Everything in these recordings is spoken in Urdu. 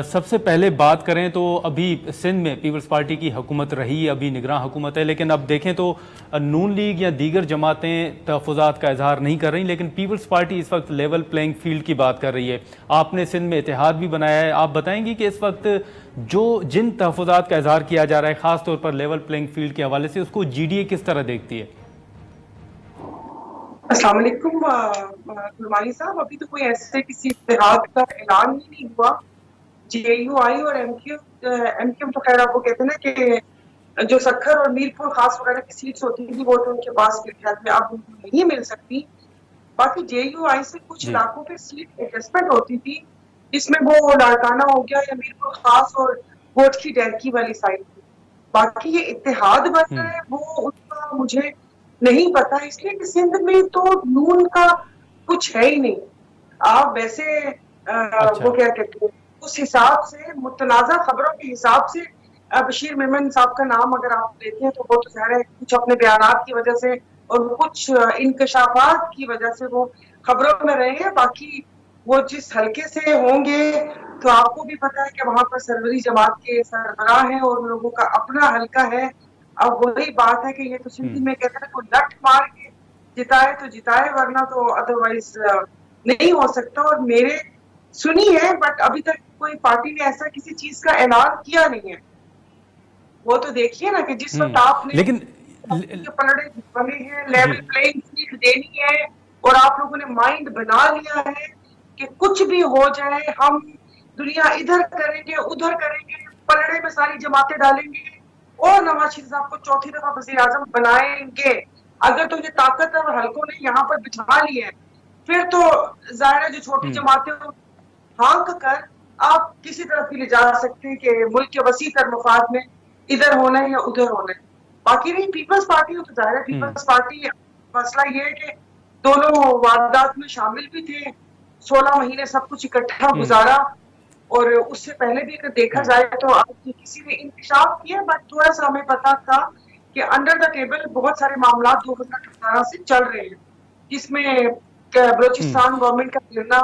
سب سے پہلے بات کریں تو ابھی سندھ میں پیپلز پارٹی کی حکومت رہی، ابھی نگراں حکومت ہے، لیکن اب دیکھیں تو نون لیگ یا دیگر جماعتیں تحفظات کا اظہار نہیں کر رہی، لیکن پیپلز پارٹی اس وقت لیول پلینگ فیلڈ کی بات کر رہی ہے۔ آپ نے سندھ میں اتحاد بھی بنایا ہے، آپ بتائیں گی کہ اس وقت جن تحفظات کا اظہار کیا جا رہا ہے خاص طور پر لیول پلینگ فیلڈ کے حوالے سے، اس کو جی ڈی اے کس طرح دیکھتی ہے؟ السلام علیکم نعمانی صاحب، ابھی تو کوئی ایسے کسی اتحاد کا اعلان ہی نہیں ہوا۔ جے یو آئی اور ایم کیو تو خیر آپ کو کہتے ہیں نا کہ جو سکھر اور میر پور خاص وغیرہ کی سیٹس ہوتی تھی وہ تو ان کے پاس میرے خیال میں اب نہیں مل سکتی۔ باقی جے یو آئی سے کچھ جی علاقوں پہ سیٹ ایڈجسٹمنٹ ہوتی تھی، جس میں وہ لاڑکانہ ہو گیا یا میر پور خاص اور کوٹ کی ڈیرکی والی سائڈ تھی۔ باقی یہ اتحاد بن رہا ہے وہ ان کا مجھے نہیں پتا، اس لیے کہ سندھ میں تو نون کا کچھ ہے ہی نہیں۔ آپ ویسے اچھا وہ کیا کہتے ہیں اس حساب سے متنازع خبروں کے حساب سے بشیر میمن صاحب کا نام اگر آپ لیتے ہیں تو وہ تو ظاہر ہے کچھ اپنے بیانات کی وجہ سے اور کچھ انکشافات کی وجہ سے وہ خبروں میں رہے ہیں۔ باقی وہ جس حلقے سے ہوں گے تو آپ کو بھی پتا ہے کہ وہاں پر سروری جماعت کے سربراہ ہیں اور لوگوں کا اپنا حلقہ ہے۔ اب وہی بات ہے کہ یہ تو سندھی میں کہتے ہیں کہ لٹ مار کے جتائے تو جتائے، ورنہ تو ادروائز نہیں ہو سکتا۔ اور میرے سنی ہے بٹ ابھی تک کوئی پارٹی نے ایسا کسی چیز کا اعلان کیا نہیں ہے۔ وہ تو دیکھیے نا کہ جس وقت آپ نے لیکن کے پلڑے بنے ہیں، جی لیول پلینگ فیلڈ دینی ہے اور آپ لوگوں نے مائنڈ بنا لیا ہے کہ کچھ بھی ہو جائے ہم دنیا ادھر کریں گے ادھر کریں گے، پلڑے میں ساری جماعتیں ڈالیں گے اور نواز شریف صاحب کو چوتھی دفعہ وزیر اعظم بنائیں گے۔ اگر تو یہ طاقت اور حلقوں نے یہاں پر بٹھا لی ہے پھر تو ظاہر ہے جو چھوٹی جماعتیں ہانک کر آپ کسی طرف بھی لے جا سکتے ہیں کہ ملک کے وسیع تر مفاد میں ادھر ہونا ہے یا ادھر ہونا ہے۔ باقی نہیں پیپلز پارٹی تو ظاہر ہے پیپلز پارٹی، مسئلہ یہ ہے کہ دونوں واردات میں شامل بھی تھے، 16 مہینے سب کچھ اکٹھا گزارا، اور اس سے پہلے بھی اگر دیکھا جائے تو آپ کسی نے انکشاف کیا بٹ تھوڑا سا ہمیں پتا تھا کہ انڈر دا ٹیبل بہت سارے معاملات 2018 سے چل رہے ہیں، جس میں بلوچستان گورنمنٹ کا گرنا،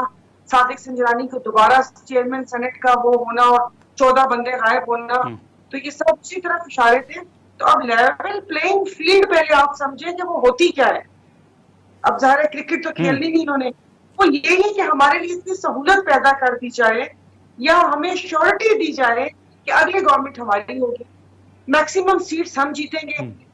صادق سنجرانی کو دوبارہ چیئرمین سینٹ کا وہ ہونا اور 14 بندے غائب ہونا، تو یہ سب اسی طرف اشارے تھے۔ تو اب لیول پلینگ فیلڈ پہلے آپ سمجھیں کہ وہ ہوتی کیا ہے۔ اب ظاہر ہے کرکٹ تو کھیلنی نہیں انہوں نے، وہ یہی کہ ہمارے لیے اتنی سہولت پیدا کر دی جائے یا ہمیں شیورٹی دی جائے کہ اگلی گورنمنٹ ہماری ہوگی، میکسیمم سیٹس ہم جیتیں گے،